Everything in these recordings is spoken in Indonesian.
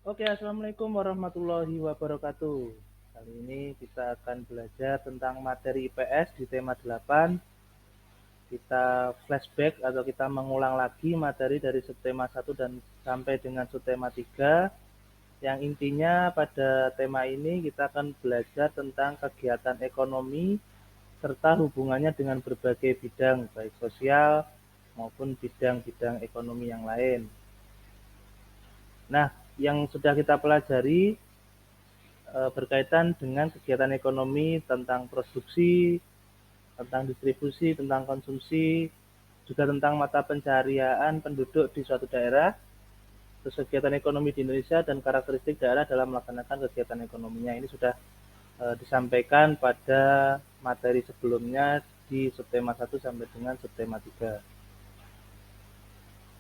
Oke, assalamualaikum warahmatullahi wabarakatuh. Kali ini kita akan belajar tentang materi IPS di tema 8. Kita flashback atau kita mengulang lagi materi dari subtema 1 dan sampai dengan subtema 3. Yang intinya pada tema ini kita akan belajar tentang kegiatan ekonomi serta hubungannya dengan berbagai bidang, baik sosial maupun bidang-bidang ekonomi yang lain. Nah, yang sudah kita pelajari berkaitan dengan kegiatan ekonomi tentang produksi, tentang distribusi, tentang konsumsi, juga tentang mata pencaharian penduduk di suatu daerah, terus kegiatan ekonomi di Indonesia dan karakteristik daerah dalam melaksanakan kegiatan ekonominya. Ini sudah disampaikan pada materi sebelumnya di subtema 1 sampai dengan subtema 3.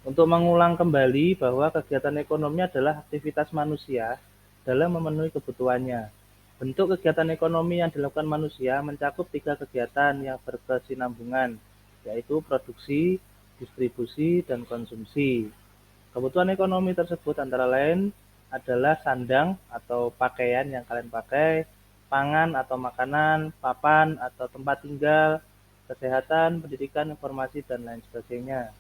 Untuk mengulang kembali bahwa kegiatan ekonomi adalah aktivitas manusia dalam memenuhi kebutuhannya. Bentuk kegiatan ekonomi yang dilakukan manusia mencakup 3 kegiatan yang berkesinambungan, yaitu produksi, distribusi, dan konsumsi. Kebutuhan ekonomi tersebut antara lain adalah sandang atau pakaian yang kalian pakai, pangan atau makanan, papan atau tempat tinggal, kesehatan, pendidikan, informasi, dan lain sebagainya.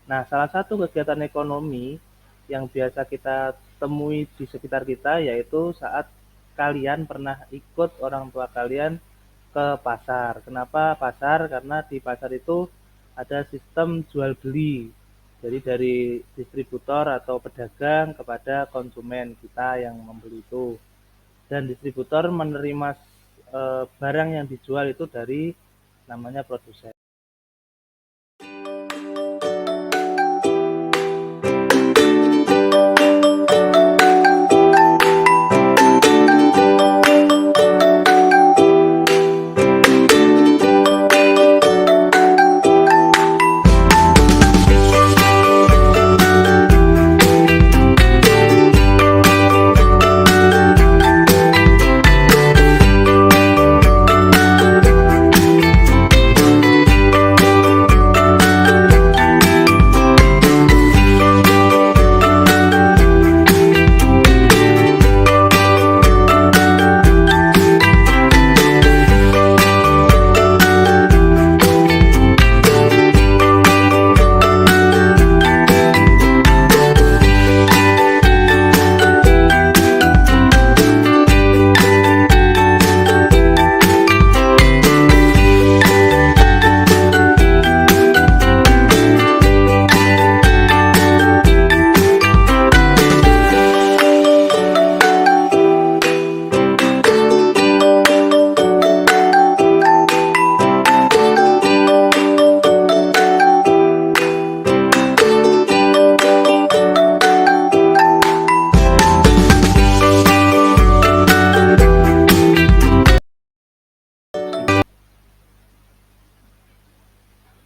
Nah, salah satu kegiatan ekonomi yang biasa kita temui di sekitar kita yaitu saat kalian pernah ikut orang tua kalian ke pasar. Kenapa pasar? Karena di pasar itu ada sistem jual beli. Jadi dari distributor atau pedagang kepada konsumen kita yang membeli itu. Dan distributor menerima barang yang dijual itu dari namanya produsen.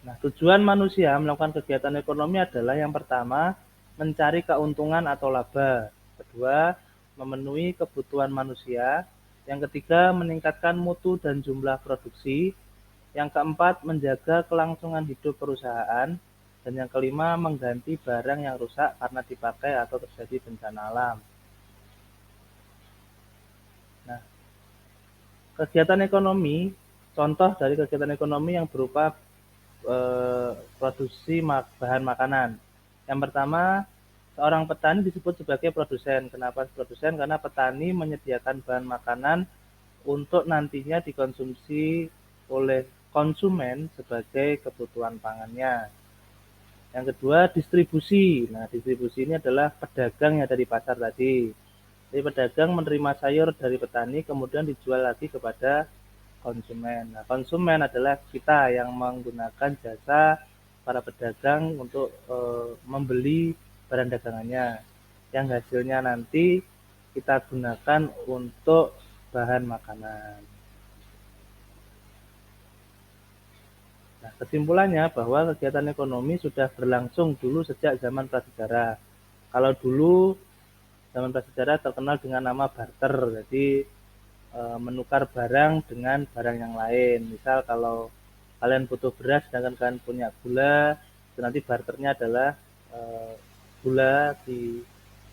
Nah, tujuan manusia melakukan kegiatan ekonomi adalah yang pertama, mencari keuntungan atau laba. Kedua, memenuhi kebutuhan manusia. Yang ketiga, meningkatkan mutu dan jumlah produksi. Yang keempat, menjaga kelangsungan hidup perusahaan. Dan yang kelima, mengganti barang yang rusak karena dipakai atau terjadi bencana alam. Nah, kegiatan ekonomi, contoh dari kegiatan ekonomi yang berupa produksi bahan makanan. Yang pertama, seorang petani disebut sebagai produsen. Kenapa produsen? Karena petani menyediakan bahan makanan untuk nantinya dikonsumsi oleh konsumen sebagai kebutuhan pangannya. Yang kedua, distribusi. Nah, distribusi ini adalah pedagang yang ada di pasar tadi. Jadi pedagang menerima sayur dari petani kemudian dijual lagi kepada konsumen. Nah, konsumen adalah kita yang menggunakan jasa para pedagang untuk membeli barang dagangannya. Yang hasilnya nanti kita gunakan untuk bahan makanan. Nah, kesimpulannya bahwa kegiatan ekonomi sudah berlangsung dulu sejak zaman prasejarah. Kalau dulu zaman prasejarah terkenal dengan nama barter. Jadi menukar barang dengan barang yang lain. Misal kalau kalian butuh beras sedangkan kalian punya gula, nanti barternya adalah gula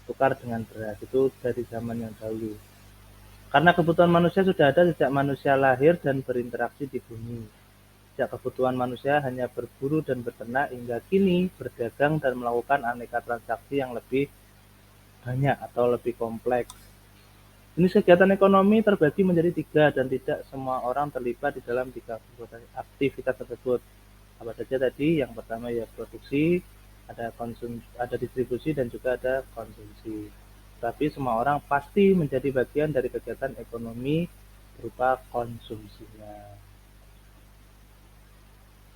bertukar dengan beras. Itu dari zaman yang dahulu. Karena kebutuhan manusia sudah ada sejak manusia lahir dan berinteraksi di bumi. Sejak kebutuhan manusia hanya berburu dan beternak hingga kini berdagang dan melakukan aneka transaksi yang lebih banyak atau lebih kompleks. Jenis kegiatan ekonomi terbagi menjadi 3 dan tidak semua orang terlibat di dalam 3 aktivitas tersebut. Apa saja tadi? Yang pertama ya produksi, ada distribusi dan juga ada konsumsi. Tapi semua orang pasti menjadi bagian dari kegiatan ekonomi berupa konsumsinya.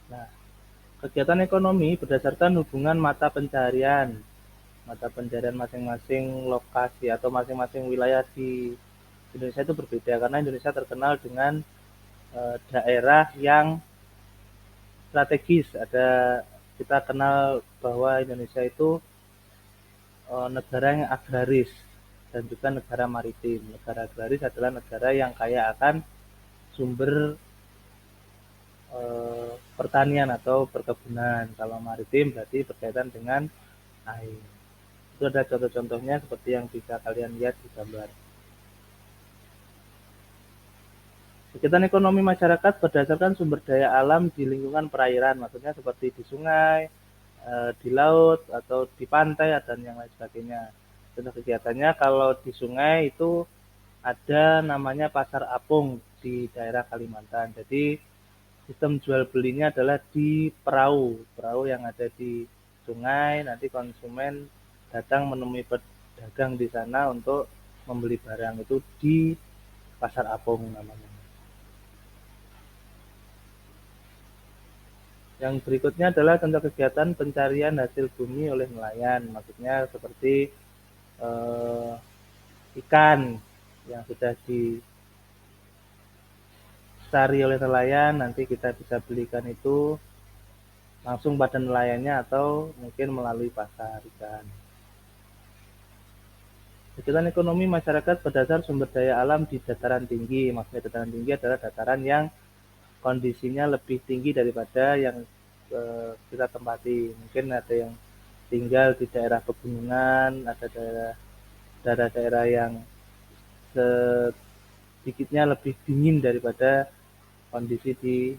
Nah, kegiatan ekonomi berdasarkan hubungan mata pencaharian masing-masing lokasi atau masing-masing wilayah di Indonesia itu berbeda karena Indonesia terkenal dengan daerah yang strategis. Kita kenal bahwa Indonesia itu negara yang agraris dan juga negara maritim. Negara agraris adalah negara yang kaya akan sumber pertanian atau perkebunan. Kalau maritim berarti berkaitan dengan air. Itu ada contoh-contohnya seperti yang bisa kalian lihat di gambar. Kegiatan ekonomi masyarakat berdasarkan sumber daya alam di lingkungan perairan, maksudnya seperti di sungai, di laut, atau di pantai, dan yang lain sebagainya. Contoh kegiatannya kalau di sungai itu ada namanya pasar apung di daerah Kalimantan. Jadi sistem jual belinya adalah di perahu yang ada di sungai. Nanti konsumen datang menemui pedagang di sana untuk membeli barang itu di pasar apung namanya. Yang berikutnya adalah contoh kegiatan pencarian hasil bumi oleh nelayan. Maksudnya seperti ikan yang sudah dicari oleh nelayan, nanti kita bisa belikan itu langsung pada nelayannya atau mungkin melalui pasar ikan. Kegiatan ekonomi masyarakat berdasar sumber daya alam di dataran tinggi. Maksudnya dataran tinggi adalah dataran yang kondisinya lebih tinggi daripada yang kita tempati. Mungkin ada yang tinggal di daerah pegunungan, ada daerah-daerah yang sedikitnya lebih dingin daripada kondisi di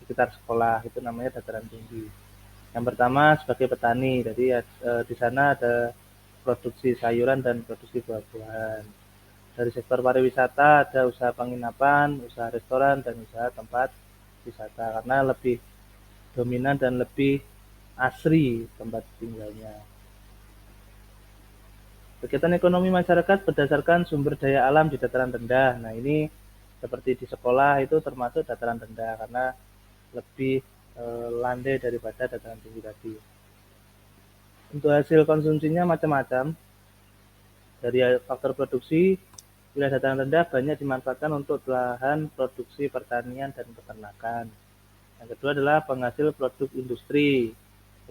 sekitar sekolah, itu namanya dataran tinggi. Yang pertama sebagai petani, jadi di sana ada produksi sayuran dan produksi buah-buahan. Dari sektor pariwisata ada usaha penginapan, usaha restoran, dan usaha tempat wisata karena lebih dominan dan lebih asri tempat tinggalnya. Kegiatan ekonomi masyarakat berdasarkan sumber daya alam di dataran rendah. Nah ini seperti di sekolah itu termasuk dataran rendah karena lebih landai daripada dataran tinggi tadi. Untuk hasil konsumsinya macam-macam. Dari faktor produksi, wilayah dataran rendah banyak dimanfaatkan untuk lahan produksi pertanian dan peternakan. Yang kedua adalah penghasil produk industri.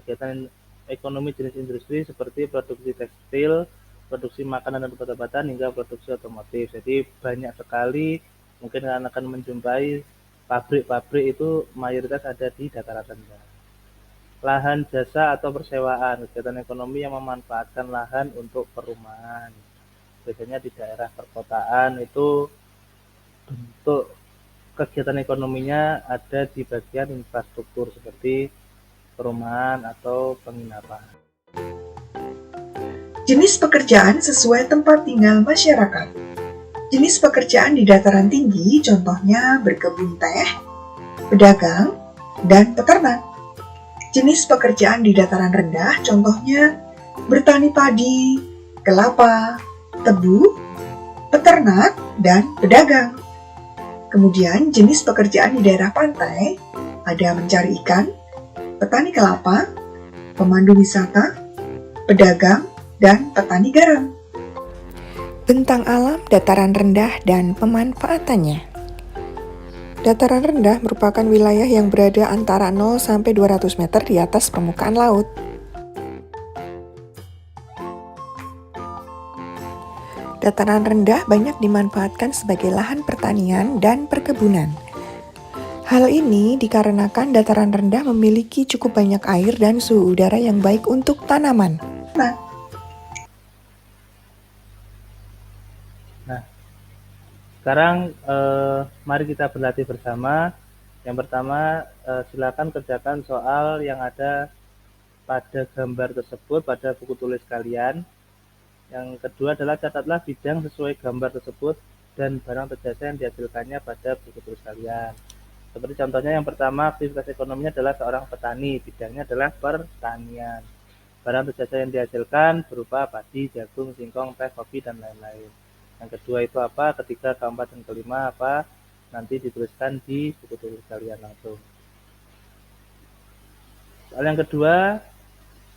Kegiatan ekonomi jenis industri seperti produksi tekstil, produksi makanan dan obat-obatan, hingga produksi otomotif. Jadi banyak sekali, mungkin kalian akan menjumpai pabrik-pabrik itu mayoritas ada di dataran rendah. Lahan jasa atau persewaan, kegiatan ekonomi yang memanfaatkan lahan untuk perumahan. Biasanya di daerah perkotaan itu bentuk kegiatan ekonominya ada di bagian infrastruktur seperti perumahan atau penginapan. Jenis pekerjaan sesuai tempat tinggal masyarakat. Jenis pekerjaan di dataran tinggi contohnya berkebun teh, pedagang, dan peternak. Jenis pekerjaan di dataran rendah contohnya bertani padi, kelapa, tebu, peternak, dan pedagang. Kemudian jenis pekerjaan di daerah pantai ada mencari ikan, petani kelapa, pemandu wisata, pedagang, dan petani garam. Bentang alam dataran rendah dan pemanfaatannya. Dataran rendah merupakan wilayah yang berada antara 0 sampai 200 meter di atas permukaan laut. Dataran rendah banyak dimanfaatkan sebagai lahan pertanian dan perkebunan. Hal ini dikarenakan dataran rendah memiliki cukup banyak air dan suhu udara yang baik untuk tanaman. Nah, sekarang mari kita berlatih bersama. Yang pertama, silakan kerjakan soal yang ada pada gambar tersebut pada buku tulis kalian. Yang kedua adalah catatlah bidang sesuai gambar tersebut dan barang terjasa yang dihasilkannya pada buku tulis kalian. Seperti contohnya yang pertama, aktivitas ekonominya adalah seorang petani, bidangnya adalah pertanian. Barang terjasa yang dihasilkan berupa padi, jagung, singkong, teh, kopi, dan lain-lain. Yang kedua itu apa? Ketiga, keempat, dan kelima apa? Nanti dituliskan di buku tulis kalian langsung. Soal yang kedua,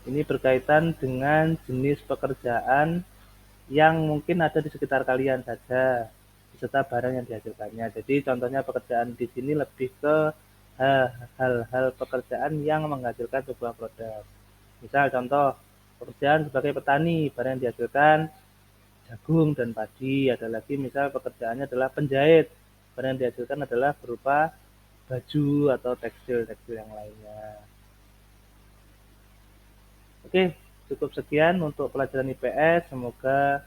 ini berkaitan dengan jenis pekerjaan yang mungkin ada di sekitar kalian saja, beserta barang yang dihasilkannya. Jadi contohnya pekerjaan di sini lebih ke hal-hal pekerjaan yang menghasilkan sebuah produk. Misal contoh, pekerjaan sebagai petani, barang yang dihasilkan jagung dan padi. Ada lagi misal pekerjaannya adalah penjahit, barang yang dihasilkan adalah berupa baju atau tekstil-tekstil yang lainnya. Oke, cukup sekian untuk pelajaran IPS. Semoga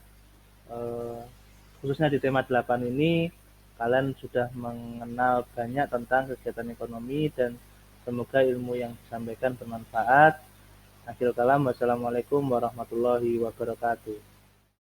khususnya di tema 8 ini kalian sudah mengenal banyak tentang kegiatan ekonomi dan semoga ilmu yang disampaikan bermanfaat. Akhir kalam, wassalamualaikum warahmatullahi wabarakatuh.